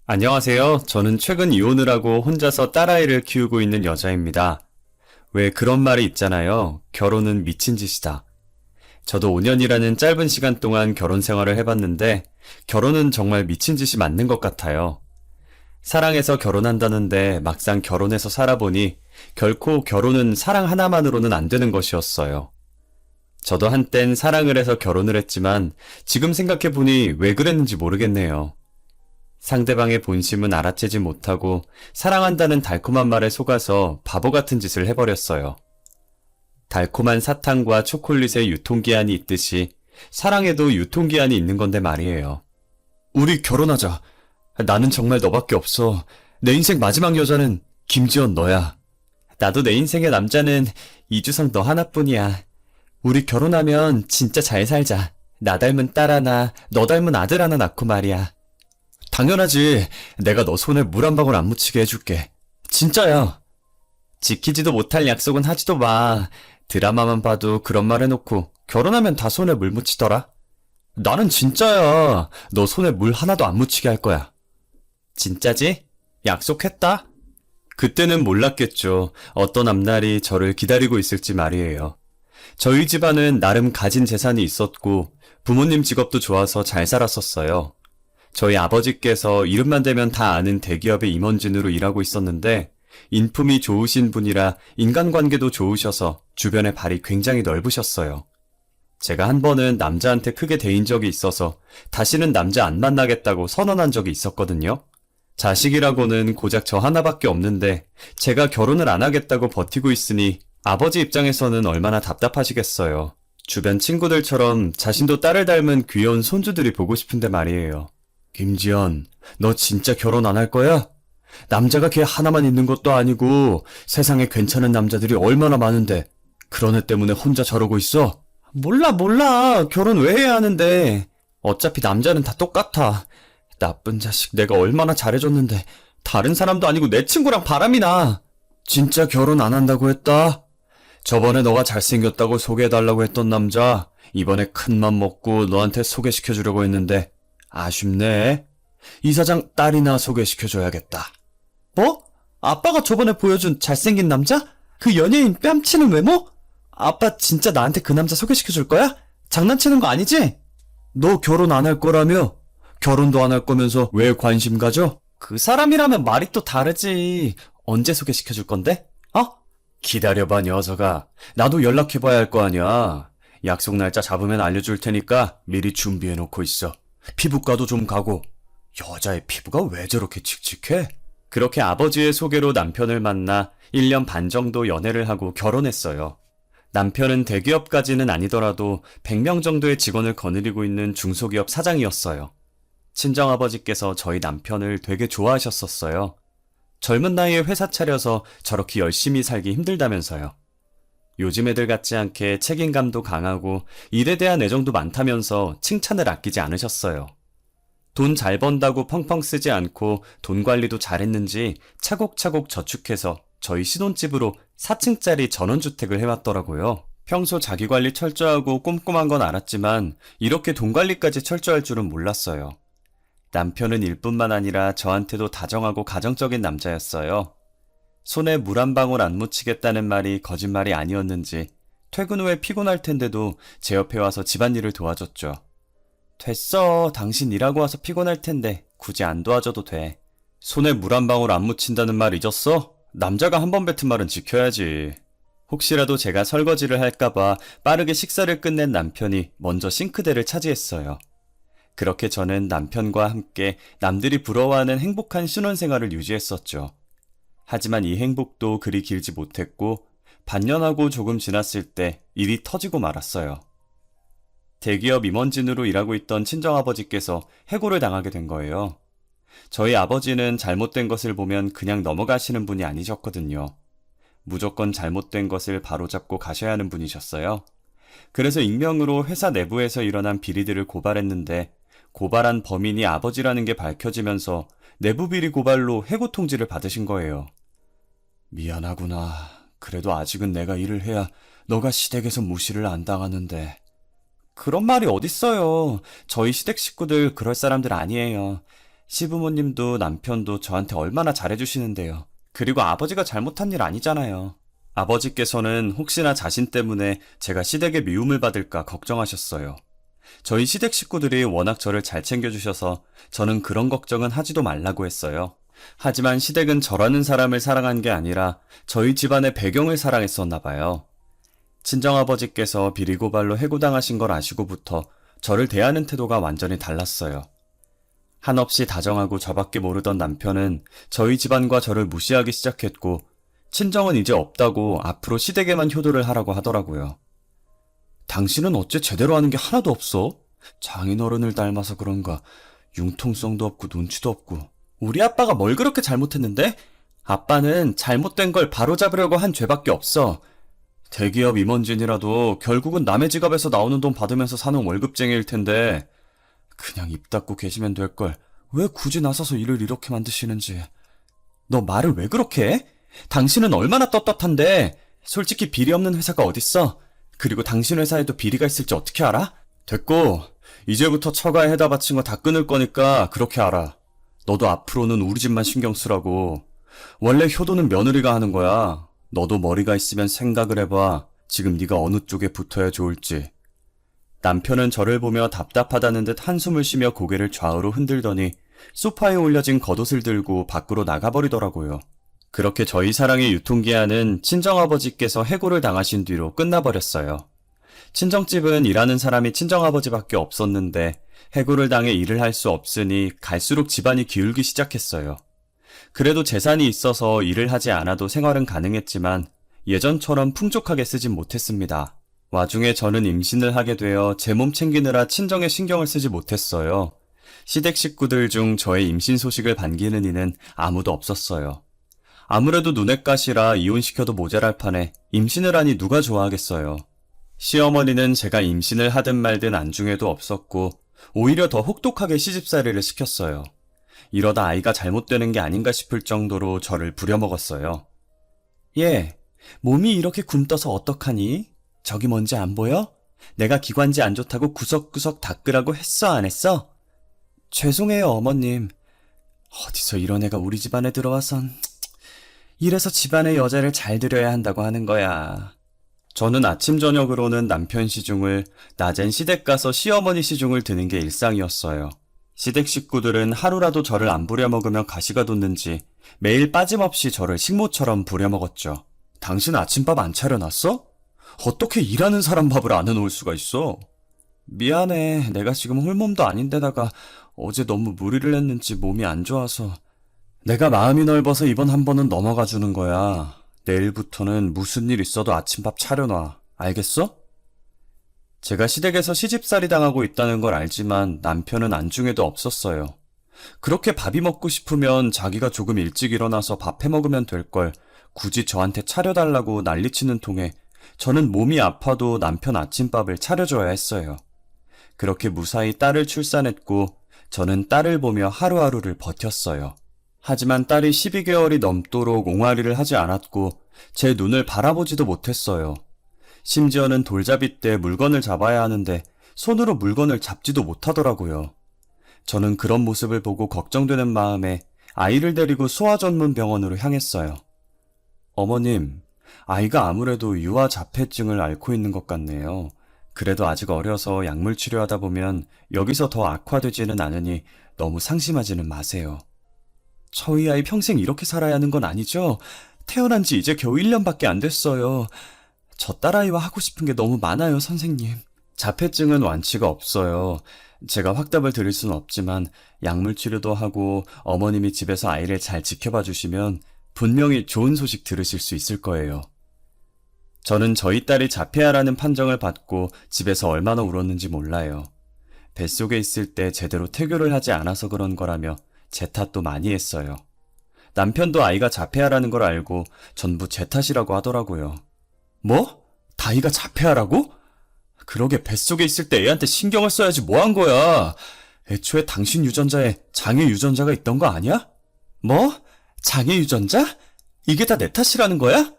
안녕하세요. 저는 최근 이혼을 하고 혼자서 딸아이를 키우고 있는 여자입니다. 왜 그런 말이 있잖아요. 결혼은 미친 짓이다. 저도 5년이라는 짧은 시간 동안 결혼 생활을 해봤는데 결혼은 정말 미친 짓이 맞는 것 같아요. 사랑해서 결혼한다는데 막상 결혼해서 살아보니 결코 결혼은 사랑 하나만으로는 안 되는 것이었어요. 저도 한땐 사랑을 해서 결혼을 했지만 지금 생각해보니 왜 그랬는지 모르겠네요. 상대방의 본심은 알아채지 못하고 사랑한다는 달콤한 말에 속아서 바보 같은 짓을 해버렸어요. 달콤한 사탕과 초콜릿의 유통기한이 있듯이 사랑에도 유통기한이 있는 건데 말이에요. 우리 결혼하자. 나는 정말 너밖에 없어. 내 인생 마지막 여자는 김지연 너야. 나도 내 인생의 남자는 이주성 너 하나뿐이야. 우리 결혼하면 진짜 잘 살자. 나 닮은 딸 하나, 너 닮은 아들 하나 낳고 말이야. 당연하지. 내가 너 손에 물 한 방울 안 묻히게 해줄게. 진짜야. 지키지도 못할 약속은 하지도 마. 드라마만 봐도 그런 말 해놓고 결혼하면 다 손에 물 묻히더라. 나는 진짜야. 너 손에 물 하나도 안 묻히게 할 거야. 진짜지? 약속했다? 그때는 몰랐겠죠. 어떤 앞날이 저를 기다리고 있을지 말이에요. 저희 집안은 나름 가진 재산이 있었고 부모님 직업도 좋아서 잘 살았었어요. 저희 아버지께서 이름만 대면 다 아는 대기업의 임원진으로 일하고 있었는데 인품이 좋으신 분이라 인간관계도 좋으셔서 주변에 발이 굉장히 넓으셨어요. 제가 한 번은 남자한테 크게 대인 적이 있어서 다시는 남자 안 만나겠다고 선언한 적이 있었거든요. 자식이라고는 고작 저 하나밖에 없는데 제가 결혼을 안 하겠다고 버티고 있으니 아버지 입장에서는 얼마나 답답하시겠어요. 주변 친구들처럼 자신도 딸을 닮은 귀여운 손주들이 보고 싶은데 말이에요. 김지연, 너 진짜 결혼 안 할 거야? 남자가 걔 하나만 있는 것도 아니고 세상에 괜찮은 남자들이 얼마나 많은데 그런 애 때문에 혼자 저러고 있어? 몰라. 결혼 왜 해야 하는데. 어차피 남자는 다 똑같아. 나쁜 자식 내가 얼마나 잘해줬는데 다른 사람도 아니고 내 친구랑 바람이 나. 진짜 결혼 안 한다고 했다? 저번에 너가 잘생겼다고 소개해달라고 했던 남자 이번에 큰맘 먹고 너한테 소개시켜주려고 했는데 아쉽네. 이사장 딸이나 소개시켜줘야겠다. 뭐? 아빠가 저번에 보여준 잘생긴 남자? 그 연예인 뺨치는 외모? 아빠 진짜 나한테 그 남자 소개시켜줄 거야? 장난치는 거 아니지? 너 결혼 안 할 거라며? 결혼도 안 할 거면서 왜 관심 가져? 그 사람이라면 말이 또 다르지. 언제 소개시켜줄 건데? 어? 기다려봐 녀석아. 나도 연락해봐야 할 거 아니야. 약속 날짜 잡으면 알려줄 테니까 미리 준비해놓고 있어. 피부과도 좀 가고. 여자의 피부가 왜 저렇게 칙칙해? 그렇게 아버지의 소개로 남편을 만나 1년 반 정도 연애를 하고 결혼했어요. 남편은 대기업까지는 아니더라도 100명 정도의 직원을 거느리고 있는 중소기업 사장이었어요. 친정아버지께서 저희 남편을 되게 좋아하셨었어요. 젊은 나이에 회사 차려서 저렇게 열심히 살기 힘들다면서요. 요즘 애들 같지 않게 책임감도 강하고 일에 대한 애정도 많다면서 칭찬을 아끼지 않으셨어요. 돈 잘 번다고 펑펑 쓰지 않고 돈 관리도 잘했는지 차곡차곡 저축해서 저희 신혼집으로 4층짜리 전원주택을 해왔더라고요. 평소 자기관리 철저하고 꼼꼼한 건 알았지만 이렇게 돈 관리까지 철저할 줄은 몰랐어요. 남편은 일뿐만 아니라 저한테도 다정하고 가정적인 남자였어요. 손에 물 한 방울 안 묻히겠다는 말이 거짓말이 아니었는지 퇴근 후에 피곤할 텐데도 제 옆에 와서 집안일을 도와줬죠. 됐어. 당신 일하고 와서 피곤할 텐데 굳이 안 도와줘도 돼. 손에 물 한 방울 안 묻힌다는 말 잊었어? 남자가 한 번 뱉은 말은 지켜야지. 혹시라도 제가 설거지를 할까봐 빠르게 식사를 끝낸 남편이 먼저 싱크대를 차지했어요. 그렇게 저는 남편과 함께 남들이 부러워하는 행복한 신혼생활을 유지했었죠. 하지만 이 행복도 그리 길지 못했고 반년하고 조금 지났을 때 일이 터지고 말았어요. 대기업 임원진으로 일하고 있던 친정아버지께서 해고를 당하게 된 거예요. 저희 아버지는 잘못된 것을 보면 그냥 넘어가시는 분이 아니셨거든요. 무조건 잘못된 것을 바로잡고 가셔야 하는 분이셨어요. 그래서 익명으로 회사 내부에서 일어난 비리들을 고발했는데 고발한 범인이 아버지라는 게 밝혀지면서 내부 비리 고발로 해고 통지를 받으신 거예요. 미안하구나. 그래도 아직은 내가 일을 해야 너가 시댁에서 무시를 안 당하는데. 그런 말이 어딨어요. 저희 시댁 식구들 그럴 사람들 아니에요. 시부모님도 남편도 저한테 얼마나 잘해주시는데요. 그리고 아버지가 잘못한 일 아니잖아요. 아버지께서는 혹시나 자신 때문에 제가 시댁의 미움을 받을까 걱정하셨어요. 저희 시댁 식구들이 워낙 저를 잘 챙겨주셔서 저는 그런 걱정은 하지도 말라고 했어요. 하지만 시댁은 저라는 사람을 사랑한 게 아니라 저희 집안의 배경을 사랑했었나 봐요. 친정아버지께서 비리고발로 해고당하신 걸 아시고부터 저를 대하는 태도가 완전히 달랐어요. 한없이 다정하고 저밖에 모르던 남편은 저희 집안과 저를 무시하기 시작했고 친정은 이제 없다고 앞으로 시댁에만 효도를 하라고 하더라고요. 당신은 어째 제대로 하는 게 하나도 없어? 장인어른을 닮아서 그런가 융통성도 없고 눈치도 없고. 우리 아빠가 뭘 그렇게 잘못했는데? 아빠는 잘못된 걸 바로잡으려고 한 죄밖에 없어. 대기업 임원진이라도 결국은 남의 지갑에서 나오는 돈 받으면서 사는 월급쟁이일 텐데 그냥 입 닫고 계시면 될걸 왜 굳이 나서서 일을 이렇게 만드시는지. 너 말을 왜 그렇게 해? 당신은 얼마나 떳떳한데. 솔직히 비리 없는 회사가 어딨어? 그리고 당신 회사에도 비리가 있을지 어떻게 알아? 됐고 이제부터 처가에 해다 바친 거 다 끊을 거니까 그렇게 알아. 너도 앞으로는 우리 집만 신경 쓰라고. 원래 효도는 며느리가 하는 거야. 너도 머리가 있으면 생각을 해봐. 지금 네가 어느 쪽에 붙어야 좋을지. 남편은 저를 보며 답답하다는 듯 한숨을 쉬며 고개를 좌우로 흔들더니 소파에 올려진 겉옷을 들고 밖으로 나가버리더라고요. 그렇게 저희 사랑의 유통기한은 친정아버지께서 해고를 당하신 뒤로 끝나버렸어요. 친정집은 일하는 사람이 친정아버지밖에 없었는데 해고를 당해 일을 할 수 없으니 갈수록 집안이 기울기 시작했어요. 그래도 재산이 있어서 일을 하지 않아도 생활은 가능했지만 예전처럼 풍족하게 쓰진 못했습니다. 와중에 저는 임신을 하게 되어 제 몸 챙기느라 친정에 신경을 쓰지 못했어요. 시댁 식구들 중 저의 임신 소식을 반기는 이는 아무도 없었어요. 아무래도 눈엣가시라 이혼시켜도 모자랄 판에 임신을 하니 누가 좋아하겠어요. 시어머니는 제가 임신을 하든 말든 안중에도 없었고 오히려 더 혹독하게 시집살이를 시켰어요. 이러다 아이가 잘못되는 게 아닌가 싶을 정도로 저를 부려먹었어요. 얘, 몸이 이렇게 굼떠서 어떡하니? 저기 뭔지 안 보여? 내가 기관지 안 좋다고 구석구석 닦으라고 했어 안 했어? 죄송해요 어머님. 어디서 이런 애가 우리 집안에 들어와선. 이래서 집안의 여자를 잘 들여야 한다고 하는 거야. 저는 아침 저녁으로는 남편 시중을, 낮엔 시댁 가서 시어머니 시중을 드는 게 일상이었어요. 시댁 식구들은 하루라도 저를 안 부려먹으면 가시가 돋는지 매일 빠짐없이 저를 식모처럼 부려먹었죠. 당신 아침밥 안 차려놨어? 어떻게 일하는 사람 밥을 안 해놓을 수가 있어? 미안해. 내가 지금 홀몸도 아닌데다가 어제 너무 무리를 했는지 몸이 안 좋아서. 내가 마음이 넓어서 이번 한 번은 넘어가 주는 거야. 내일부터는 무슨 일 있어도 아침밥 차려놔. 알겠어? 제가 시댁에서 시집살이 당하고 있다는 걸 알지만 남편은 안중에도 없었어요. 그렇게 밥이 먹고 싶으면 자기가 조금 일찍 일어나서 밥 해먹으면 될 걸 굳이 저한테 차려달라고 난리치는 통에 저는 몸이 아파도 남편 아침밥을 차려줘야 했어요. 그렇게 무사히 딸을 출산했고 저는 딸을 보며 하루하루를 버텼어요. 하지만 딸이 12개월이 넘도록 옹알이를 하지 않았고 제 눈을 바라보지도 못했어요. 심지어는 돌잡이 때 물건을 잡아야 하는데 손으로 물건을 잡지도 못하더라고요. 저는 그런 모습을 보고 걱정되는 마음에 아이를 데리고 소아전문병원으로 향했어요. 어머님, 아이가 아무래도 유아자폐증을 앓고 있는 것 같네요. 그래도 아직 어려서 약물 치료하다 보면 여기서 더 악화되지는 않으니 너무 상심하지는 마세요. 저희 아이 평생 이렇게 살아야 하는 건 아니죠? 태어난 지 이제 겨우 1년밖에 안 됐어요. 저 딸아이와 하고 싶은 게 너무 많아요, 선생님. 자폐증은 완치가 없어요. 제가 확답을 드릴 수는 없지만 약물 치료도 하고 어머님이 집에서 아이를 잘 지켜봐 주시면 분명히 좋은 소식 들으실 수 있을 거예요. 저는 저희 딸이 자폐아라는 판정을 받고 집에서 얼마나 울었는지 몰라요. 뱃속에 있을 때 제대로 태교를 하지 않아서 그런 거라며 제 탓도 많이 했어요. 남편도 아이가 자폐아라는 걸 알고 전부 제 탓이라고 하더라고요. 뭐? 다이가 자폐아라고? 그러게 뱃속에 있을 때 애한테 신경을 써야지 뭐 한 거야. 애초에 당신 유전자에 장애 유전자가 있던 거 아니야? 뭐? 장애 유전자? 이게 다 내 탓이라는 거야?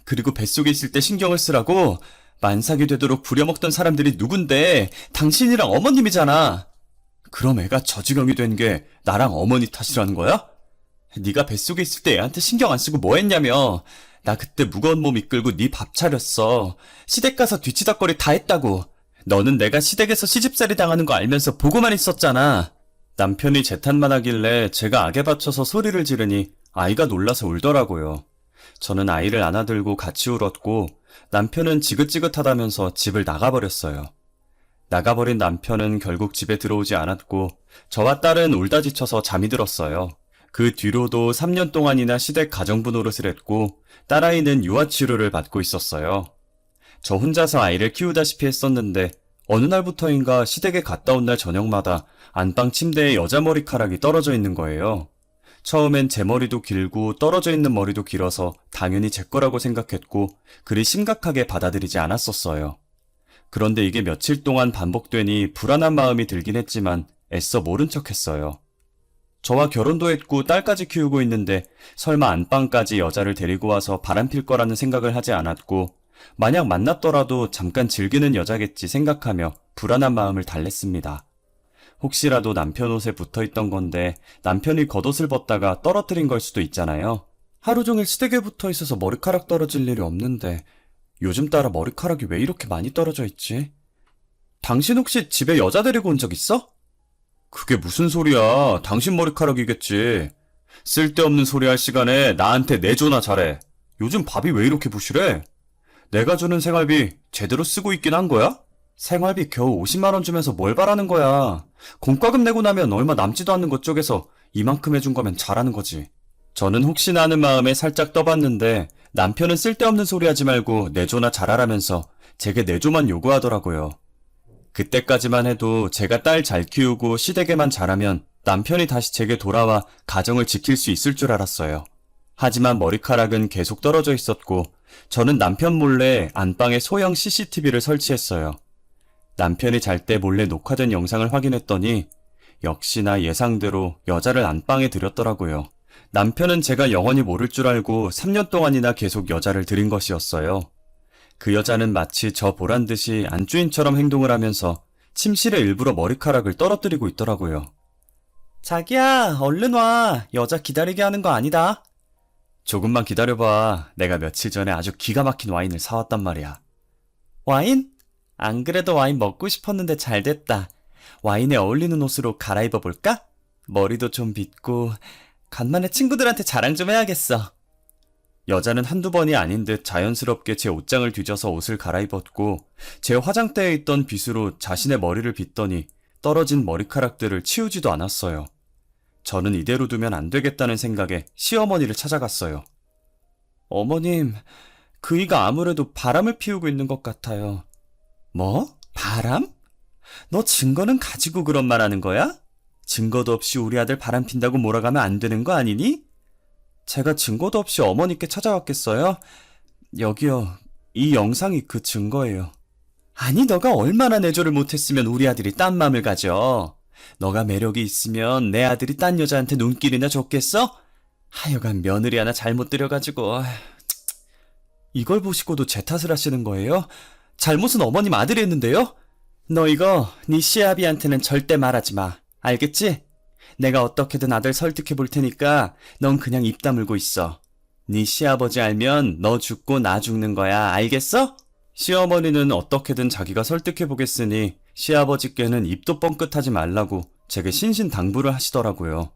그리고 뱃속에 있을 때 신경을 쓰라고 만삭이 되도록 부려먹던 사람들이 누군데 당신이랑 어머님이잖아. 그럼 애가 저지경이 된 게 나랑 어머니 탓이라는 거야? 네가 뱃속에 있을 때 애한테 신경 안 쓰고 뭐 했냐며. 나 그때 무거운 몸 이끌고 네 밥 차렸어. 시댁 가서 뒤치다꺼리 다 했다고. 너는 내가 시댁에서 시집살이 당하는 거 알면서 보고만 있었잖아. 남편이 제 탓만 하길래 제가 악에 받쳐서 소리를 지르니 아이가 놀라서 울더라고요. 저는 아이를 안아들고 같이 울었고 남편은 지긋지긋하다면서 집을 나가버렸어요. 나가버린 남편은 결국 집에 들어오지 않았고 저와 딸은 울다 지쳐서 잠이 들었어요. 그 뒤로도 3년 동안이나 시댁 가정부 노릇을 했고 딸아이는 유아치료를 받고 있었어요. 저 혼자서 아이를 키우다시피 했었는데 어느 날부터인가 시댁에 갔다 온 날 저녁마다 안방 침대에 여자 머리카락이 떨어져 있는 거예요. 처음엔 제 머리도 길고 떨어져 있는 머리도 길어서 당연히 제 거라고 생각했고 그리 심각하게 받아들이지 않았었어요. 그런데 이게 며칠 동안 반복되니 불안한 마음이 들긴 했지만 애써 모른 척 했어요. 저와 결혼도 했고 딸까지 키우고 있는데 설마 안방까지 여자를 데리고 와서 바람필 거라는 생각을 하지 않았고 만약 만났더라도 잠깐 즐기는 여자겠지 생각하며 불안한 마음을 달랬습니다. 혹시라도 남편 옷에 붙어있던 건데 남편이 겉옷을 벗다가 떨어뜨린 걸 수도 있잖아요. 하루 종일 시댁에 붙어 있어서 머리카락 떨어질 일이 없는데 요즘 따라 머리카락이 왜 이렇게 많이 떨어져 있지? 당신 혹시 집에 여자 데리고 온 적 있어? 그게 무슨 소리야. 당신 머리카락이겠지. 쓸데없는 소리 할 시간에 나한테 내조나 잘해. 요즘 밥이 왜 이렇게 부실해? 내가 주는 생활비 제대로 쓰고 있긴 한 거야? 생활비 겨우 50만 원 주면서 뭘 바라는 거야. 공과금 내고 나면 얼마 남지도 않는 것 쪽에서 이만큼 해준 거면 잘하는 거지. 저는 혹시나 하는 마음에 살짝 떠봤는데 남편은 쓸데없는 소리 하지 말고 내조나 잘하라면서 제게 내조만 요구하더라고요. 그때까지만 해도 제가 딸 잘 키우고 시댁에만 잘하면 남편이 다시 제게 돌아와 가정을 지킬 수 있을 줄 알았어요. 하지만 머리카락은 계속 떨어져 있었고 저는 남편 몰래 안방에 소형 CCTV를 설치했어요. 남편이 잘 때 몰래 녹화된 영상을 확인했더니 역시나 예상대로 여자를 안방에 들였더라고요. 남편은 제가 영원히 모를 줄 알고 3년 동안이나 계속 여자를 들인 것이었어요. 그 여자는 마치 저 보란 듯이 안주인처럼 행동을 하면서 침실에 일부러 머리카락을 떨어뜨리고 있더라고요. 자기야, 얼른 와. 여자 기다리게 하는 거 아니다. 조금만 기다려봐. 내가 며칠 전에 아주 기가 막힌 와인을 사왔단 말이야. 와인? 안 그래도 와인 먹고 싶었는데 잘 됐다. 와인에 어울리는 옷으로 갈아입어 볼까? 머리도 좀 빗고 간만에 친구들한테 자랑 좀 해야겠어. 여자는 한두 번이 아닌 듯 자연스럽게 제 옷장을 뒤져서 옷을 갈아입었고 제 화장대에 있던 빗으로 자신의 머리를 빗더니 떨어진 머리카락들을 치우지도 않았어요. 저는 이대로 두면 안 되겠다는 생각에 시어머니를 찾아갔어요. 어머님, 그이가 아무래도 바람을 피우고 있는 것 같아요. 뭐? 바람? 너 증거는 가지고 그런 말 하는 거야? 증거도 없이 우리 아들 바람 핀다고 몰아가면 안 되는 거 아니니? 제가 증거도 없이 어머니께 찾아왔겠어요? 여기요, 이 영상이 그 증거예요. 아니, 너가 얼마나 내조를 못했으면 우리 아들이 딴 맘을 가져. 너가 매력이 있으면 내 아들이 딴 여자한테 눈길이나 줬겠어? 하여간 며느리 하나 잘못 들여가지고. 이걸 보시고도 제 탓을 하시는 거예요? 잘못은 어머님 아들이 했는데요? 너 이거 네 시아비한테는 절대 말하지 마. 알겠지? 내가 어떻게든 아들 설득해 볼 테니까 넌 그냥 입 다물고 있어. 네 시아버지 알면 너 죽고 나 죽는 거야. 알겠어? 시어머니는 어떻게든 자기가 설득해 보겠으니 시아버지께는 입도 뻥끗하지 말라고 제게 신신당부를 하시더라고요.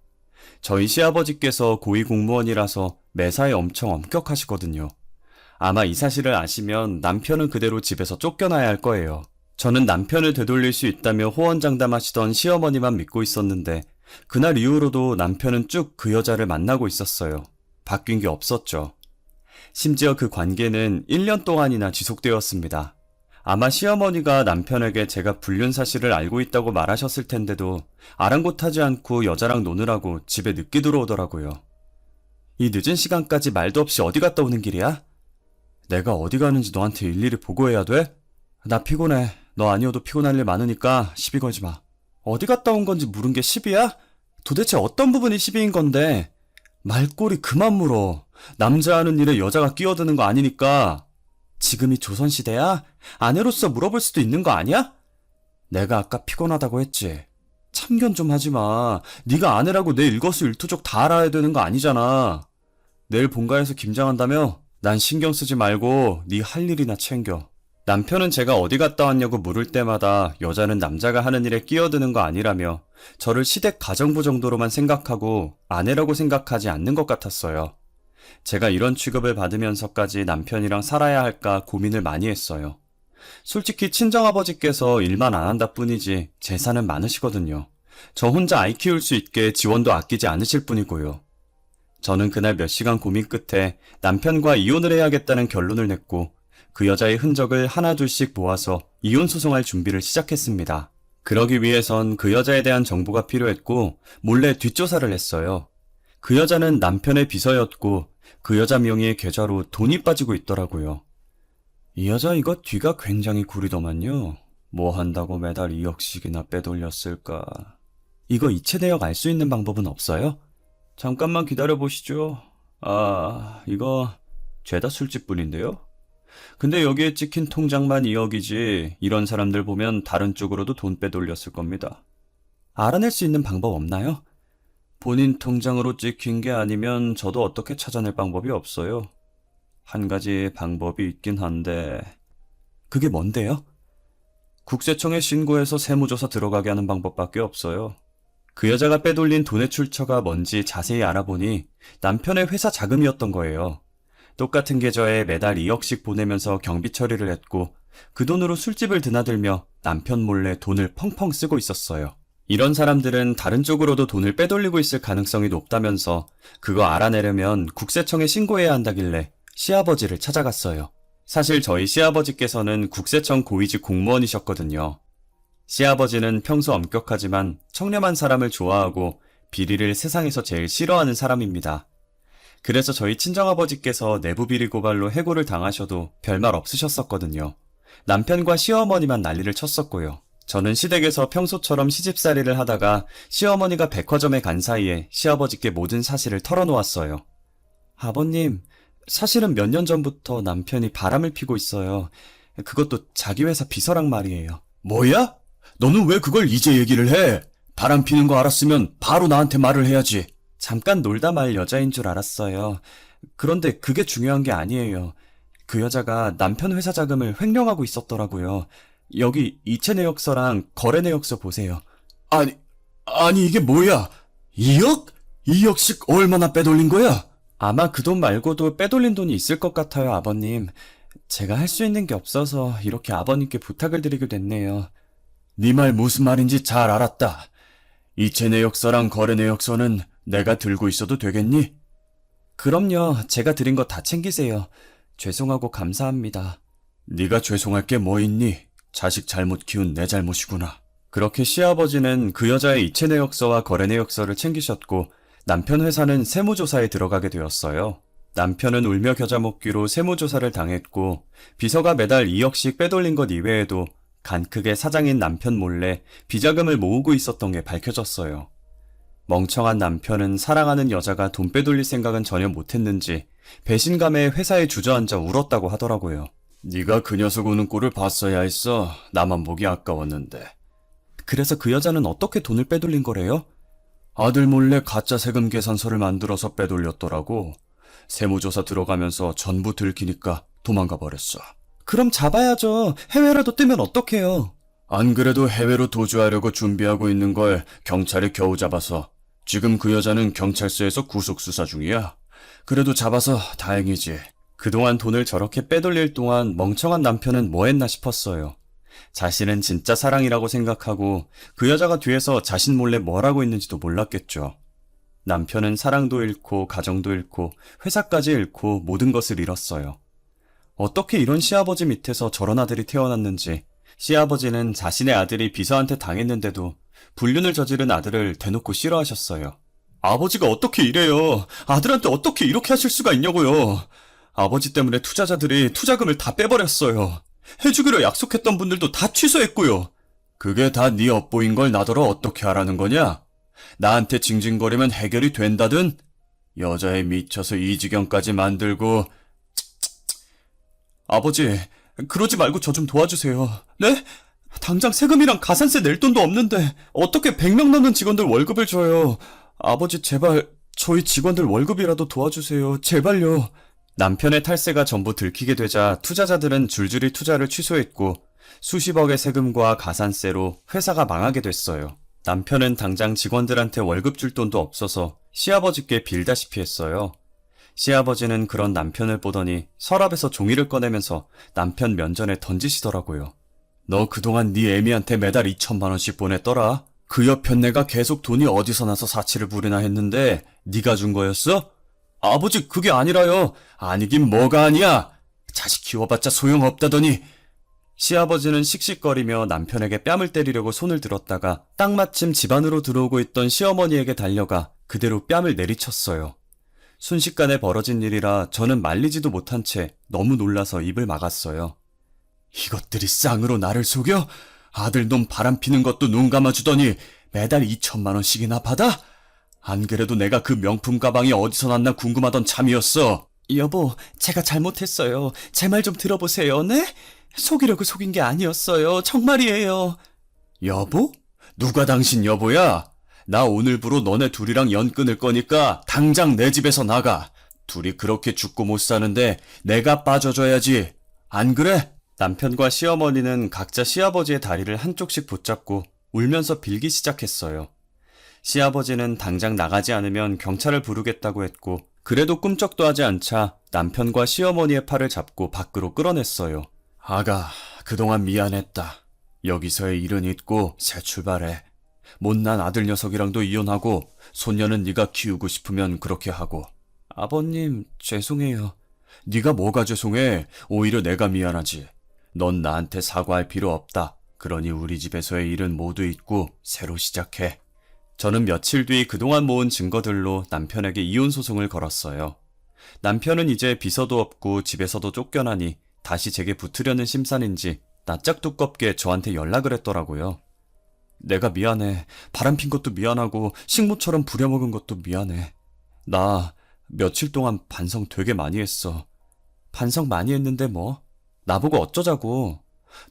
저희 시아버지께서 고위공무원이라서 매사에 엄청 엄격하시거든요. 아마 이 사실을 아시면 남편은 그대로 집에서 쫓겨나야 할 거예요. 저는 남편을 되돌릴 수 있다며 호언장담하시던 시어머니만 믿고 있었는데 그날 이후로도 남편은 쭉 그 여자를 만나고 있었어요. 바뀐 게 없었죠. 심지어 그 관계는 1년 동안이나 지속되었습니다. 아마 시어머니가 남편에게 제가 불륜 사실을 알고 있다고 말하셨을 텐데도 아랑곳하지 않고 여자랑 노느라고 집에 늦게 들어오더라고요. 이 늦은 시간까지 말도 없이 어디 갔다 오는 길이야? 내가 어디 가는지 너한테 일일이 보고해야 돼? 나 피곤해. 너 아니어도 피곤할 일 많으니까 시비 걸지 마. 어디 갔다 온 건지 물은 게 시비야? 도대체 어떤 부분이 시비인 건데? 말꼬리 그만 물어. 남자 하는 일에 여자가 끼어드는 거 아니니까. 지금이 조선시대야? 아내로서 물어볼 수도 있는 거 아니야? 내가 아까 피곤하다고 했지. 참견 좀 하지 마. 네가 아내라고 내 일거수일투족 다 알아야 되는 거 아니잖아. 내일 본가에서 김장한다며? 난 신경 쓰지 말고 네 할 일이나 챙겨. 남편은 제가 어디 갔다 왔냐고 물을 때마다 여자는 남자가 하는 일에 끼어드는 거 아니라며 저를 시댁 가정부 정도로만 생각하고 아내라고 생각하지 않는 것 같았어요. 제가 이런 취급을 받으면서까지 남편이랑 살아야 할까 고민을 많이 했어요. 솔직히 친정아버지께서 일만 안 한다 뿐이지 재산은 많으시거든요. 저 혼자 아이 키울 수 있게 지원도 아끼지 않으실 뿐이고요. 저는 그날 몇 시간 고민 끝에 남편과 이혼을 해야겠다는 결론을 냈고 그 여자의 흔적을 하나둘씩 모아서 이혼 소송할 준비를 시작했습니다. 그러기 위해선 그 여자에 대한 정보가 필요했고 몰래 뒷조사를 했어요. 그 여자는 남편의 비서였고 그 여자 명의의 계좌로 돈이 빠지고 있더라고요. 이 여자 이거 뒤가 굉장히 구리더만요. 뭐 한다고 매달 2억씩이나 빼돌렸을까. 이거 이체 내역 알 수 있는 방법은 없어요? 잠깐만 기다려보시죠. 이거 죄다 술집뿐인데요? 근데 여기에 찍힌 통장만 2억이지 이런 사람들 보면 다른 쪽으로도 돈 빼돌렸을 겁니다. 알아낼 수 있는 방법 없나요? 본인 통장으로 찍힌 게 아니면 저도 어떻게 찾아낼 방법이 없어요. 한 가지 방법이 있긴 한데 그게 뭔데요? 국세청에 신고해서 세무조사 들어가게 하는 방법밖에 없어요. 그 여자가 빼돌린 돈의 출처가 뭔지 자세히 알아보니 남편의 회사 자금이었던 거예요. 똑같은 계좌에 매달 2억씩 보내면서 경비 처리를 했고 그 돈으로 술집을 드나들며 남편 몰래 돈을 펑펑 쓰고 있었어요. 이런 사람들은 다른 쪽으로도 돈을 빼돌리고 있을 가능성이 높다면서 그거 알아내려면 국세청에 신고해야 한다길래 시아버지를 찾아갔어요. 사실 저희 시아버지께서는 국세청 고위직 공무원이셨거든요. 시아버지는 평소 엄격하지만 청렴한 사람을 좋아하고 비리를 세상에서 제일 싫어하는 사람입니다. 그래서 저희 친정아버지께서 내부 비리 고발로 해고를 당하셔도 별말 없으셨었거든요. 남편과 시어머니만 난리를 쳤었고요. 저는 시댁에서 평소처럼 시집살이를 하다가 시어머니가 백화점에 간 사이에 시아버지께 모든 사실을 털어놓았어요. 아버님, 사실은 몇 년 전부터 남편이 바람을 피고 있어요. 그것도 자기 회사 비서랑 말이에요. 뭐야? 너는 왜 그걸 이제 얘기를 해? 바람 피는 거 알았으면 바로 나한테 말을 해야지. 잠깐 놀다 말 여자인 줄 알았어요. 그런데 그게 중요한 게 아니에요. 그 여자가 남편 회사 자금을 횡령하고 있었더라고요. 여기 이체 내역서랑 거래 내역서 보세요. 아니 이게 뭐야? 2억? 2억씩 얼마나 빼돌린 거야? 아마 그 돈 말고도 빼돌린 돈이 있을 것 같아요, 아버님. 제가 할 수 있는 게 없어서 이렇게 아버님께 부탁을 드리게 됐네요. 네 말 무슨 말인지 잘 알았다. 이체 내역서랑 거래 내역서는 내가 들고 있어도 되겠니? 그럼요. 제가 드린 거 다 챙기세요. 죄송하고 감사합니다. 네가 죄송할 게 뭐 있니? 자식 잘못 키운 내 잘못이구나. 그렇게 시아버지는 그 여자의 이체 내역서와 거래 내역서를 챙기셨고 남편 회사는 세무조사에 들어가게 되었어요. 남편은 울며 겨자 먹기로 세무조사를 당했고 비서가 매달 2억씩 빼돌린 것 이외에도 간 크게 사장인 남편 몰래 비자금을 모으고 있었던 게 밝혀졌어요. 멍청한 남편은 사랑하는 여자가 돈 빼돌릴 생각은 전혀 못했는지 배신감에 회사에 주저앉아 울었다고 하더라고요. 네가 그 녀석 우는 꼴을 봤어야 했어. 나만 보기 아까웠는데. 그래서 그 여자는 어떻게 돈을 빼돌린 거래요? 아들 몰래 가짜 세금 계산서를 만들어서 빼돌렸더라고. 세무조사 들어가면서 전부 들키니까 도망가 버렸어. 그럼 잡아야죠. 해외라도 뜨면 어떡해요? 안 그래도 해외로 도주하려고 준비하고 있는 걸 경찰이 겨우 잡아서 지금 그 여자는 경찰서에서 구속 수사 중이야. 그래도 잡아서 다행이지. 그동안 돈을 저렇게 빼돌릴 동안 멍청한 남편은 뭐 했나 싶었어요. 자신은 진짜 사랑이라고 생각하고 그 여자가 뒤에서 자신 몰래 뭘 하고 있는지도 몰랐겠죠. 남편은 사랑도 잃고 가정도 잃고 회사까지 잃고 모든 것을 잃었어요. 어떻게 이런 시아버지 밑에서 저런 아들이 태어났는지 시아버지는 자신의 아들이 비서한테 당했는데도 불륜을 저지른 아들을 대놓고 싫어하셨어요. 아버지가 어떻게 이래요? 아들한테 어떻게 이렇게 하실 수가 있냐고요? 아버지 때문에 투자자들이 투자금을 다 빼버렸어요. 해주기로 약속했던 분들도 다 취소했고요. 그게 다 네 업보인 걸 나더러 어떻게 하라는 거냐? 나한테 징징거리면 해결이 된다든? 여자에 미쳐서 이 지경까지 만들고... 아버지, 그러지 말고 저 좀 도와주세요. 네? 당장 세금이랑 가산세 낼 돈도 없는데 어떻게 100명 넘는 직원들 월급을 줘요. 아버지 제발 저희 직원들 월급이라도 도와주세요. 제발요. 남편의 탈세가 전부 들키게 되자 투자자들은 줄줄이 투자를 취소했고 수십억의 세금과 가산세로 회사가 망하게 됐어요. 남편은 당장 직원들한테 월급 줄 돈도 없어서 시아버지께 빌다시피 했어요. 시아버지는 그런 남편을 보더니 서랍에서 종이를 꺼내면서 남편 면전에 던지시더라고요. 너 그동안 네 애미한테 매달 2천만 원씩 보냈더라. 그 옆엔 내가 계속 돈이 어디서 나서 사치를 부리나 했는데 네가 준 거였어? 아버지 그게 아니라요. 아니긴 뭐가 아니야. 자식 키워봤자 소용없다더니. 시아버지는 씩씩거리며 남편에게 뺨을 때리려고 손을 들었다가 딱 마침 집 안으로 들어오고 있던 시어머니에게 달려가 그대로 뺨을 내리쳤어요. 순식간에 벌어진 일이라 저는 말리지도 못한 채 너무 놀라서 입을 막았어요. 이것들이 쌍으로 나를 속여? 아들놈 바람피는 것도 눈 감아주더니 매달 2천만 원씩이나 받아? 안 그래도 내가 그 명품 가방이 어디서 났나 궁금하던 참이었어. 여보, 제가 잘못했어요. 제 말 좀 들어보세요, 네? 속이려고 속인 게 아니었어요. 정말이에요. 여보? 누가 당신 여보야? 나 오늘부로 너네 둘이랑 연 끊을 거니까 당장 내 집에서 나가. 둘이 그렇게 죽고 못 사는데 내가 빠져줘야지. 안 그래? 남편과 시어머니는 각자 시아버지의 다리를 한쪽씩 붙잡고 울면서 빌기 시작했어요. 시아버지는 당장 나가지 않으면 경찰을 부르겠다고 했고 그래도 꿈쩍도 하지 않자 남편과 시어머니의 팔을 잡고 밖으로 끌어냈어요. 아가, 그동안 미안했다. 여기서의 일은 잊고 새 출발해. 못난 아들 녀석이랑도 이혼하고 손녀는 네가 키우고 싶으면 그렇게 하고. 아버님, 죄송해요. 네가 뭐가 죄송해? 오히려 내가 미안하지. 넌 나한테 사과할 필요 없다. 그러니 우리 집에서의 일은 모두 잊고 새로 시작해. 저는 며칠 뒤 그동안 모은 증거들로 남편에게 이혼 소송을 걸었어요. 남편은 이제 비서도 없고 집에서도 쫓겨나니 다시 제게 붙으려는 심산인지 낯짝 두껍게 저한테 연락을 했더라고요. 내가 미안해. 바람핀 것도 미안하고 식모처럼 부려먹은 것도 미안해. 나 며칠 동안 반성 되게 많이 했어. 반성 많이 했는데 뭐? 나보고 어쩌자고.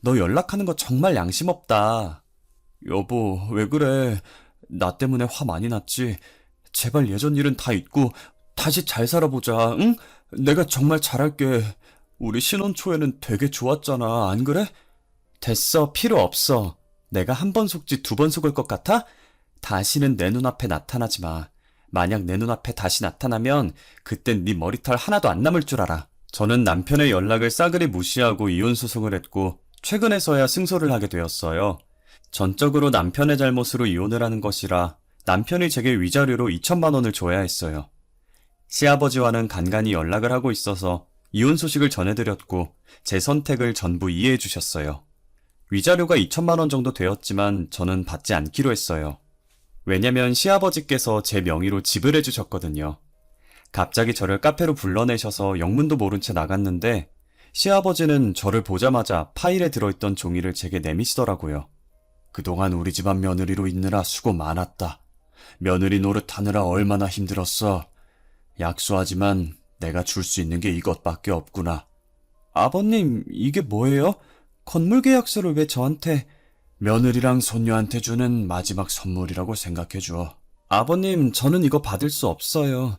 너 연락하는 거 정말 양심 없다. 여보, 왜 그래? 나 때문에 화 많이 났지? 제발 예전 일은 다 잊고 다시 잘 살아보자, 응? 내가 정말 잘할게. 우리 신혼 초에는 되게 좋았잖아, 안 그래? 됐어, 필요 없어. 내가 한 번 속지 두 번 속을 것 같아? 다시는 내 눈앞에 나타나지 마. 만약 내 눈앞에 다시 나타나면 그땐 네 머리털 하나도 안 남을 줄 알아. 저는 남편의 연락을 싸그리 무시하고 이혼 소송을 했고 최근에서야 승소를 하게 되었어요. 전적으로 남편의 잘못으로 이혼을 하는 것이라 남편이 제게 위자료로 2천만 원을 줘야 했어요. 시아버지와는 간간히 연락을 하고 있어서 이혼 소식을 전해드렸고 제 선택을 전부 이해해 주셨어요. 위자료가 2천만 원 정도 되었지만 저는 받지 않기로 했어요. 왜냐면 시아버지께서 제 명의로 집을 해주셨거든요. 갑자기 저를 카페로 불러내셔서 영문도 모른 채 나갔는데 시아버지는 저를 보자마자 파일에 들어있던 종이를 제게 내미시더라고요. 그동안 우리 집안 며느리로 있느라 수고 많았다. 며느리 노릇하느라 얼마나 힘들었어. 약소하지만 내가 줄 수 있는 게 이것밖에 없구나. 아버님, 이게 뭐예요? 건물 계약서를 왜 저한테... 며느리랑 손녀한테 주는 마지막 선물이라고 생각해줘. 아버님, 저는 이거 받을 수 없어요.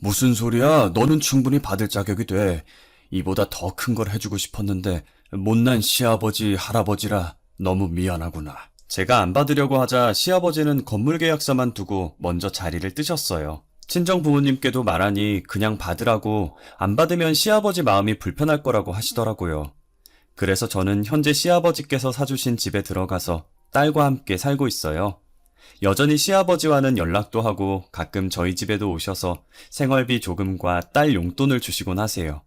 무슨 소리야? 너는 충분히 받을 자격이 돼. 이보다 더 큰 걸 해주고 싶었는데 못난 시아버지, 할아버지라 너무 미안하구나. 제가 안 받으려고 하자 시아버지는 건물 계약서만 두고 먼저 자리를 뜨셨어요. 친정 부모님께도 말하니 그냥 받으라고, 안 받으면 시아버지 마음이 불편할 거라고 하시더라고요. 그래서 저는 현재 시아버지께서 사주신 집에 들어가서 딸과 함께 살고 있어요. 여전히 시아버지와는 연락도 하고 가끔 저희 집에도 오셔서 생활비 조금과 딸 용돈을 주시곤 하세요.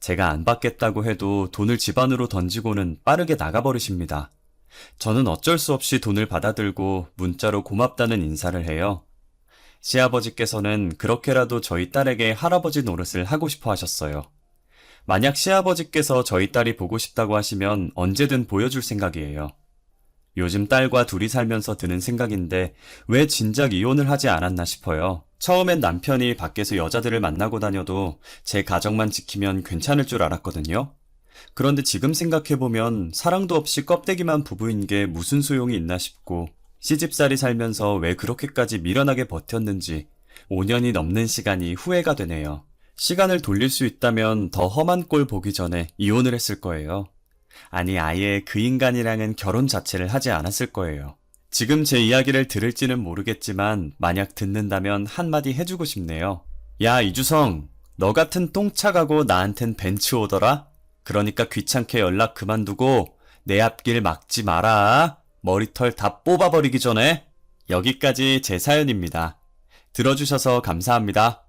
제가 안 받겠다고 해도 돈을 집 안으로 던지고는 빠르게 나가버리십니다. 저는 어쩔 수 없이 돈을 받아들고 문자로 고맙다는 인사를 해요. 시아버지께서는 그렇게라도 저희 딸에게 할아버지 노릇을 하고 싶어 하셨어요. 만약 시아버지께서 저희 딸이 보고 싶다고 하시면 언제든 보여줄 생각이에요. 요즘 딸과 둘이 살면서 드는 생각인데 왜 진작 이혼을 하지 않았나 싶어요. 처음엔 남편이 밖에서 여자들을 만나고 다녀도 제 가정만 지키면 괜찮을 줄 알았거든요. 그런데 지금 생각해보면 사랑도 없이 껍데기만 부부인 게 무슨 소용이 있나 싶고 시집살이 살면서 왜 그렇게까지 미련하게 버텼는지 5년이 넘는 시간이 후회가 되네요. 시간을 돌릴 수 있다면 더 험한 꼴 보기 전에 이혼을 했을 거예요. 아니, 아예 그 인간이랑은 결혼 자체를 하지 않았을 거예요. 지금 제 이야기를 들을지는 모르겠지만 만약 듣는다면 한마디 해주고 싶네요. 야, 이주성, 너 같은 똥차가고 나한텐 벤츠 오더라? 그러니까 귀찮게 연락 그만두고 내 앞길 막지 마라. 머리털 다 뽑아버리기 전에. 여기까지 제 사연입니다. 들어주셔서 감사합니다.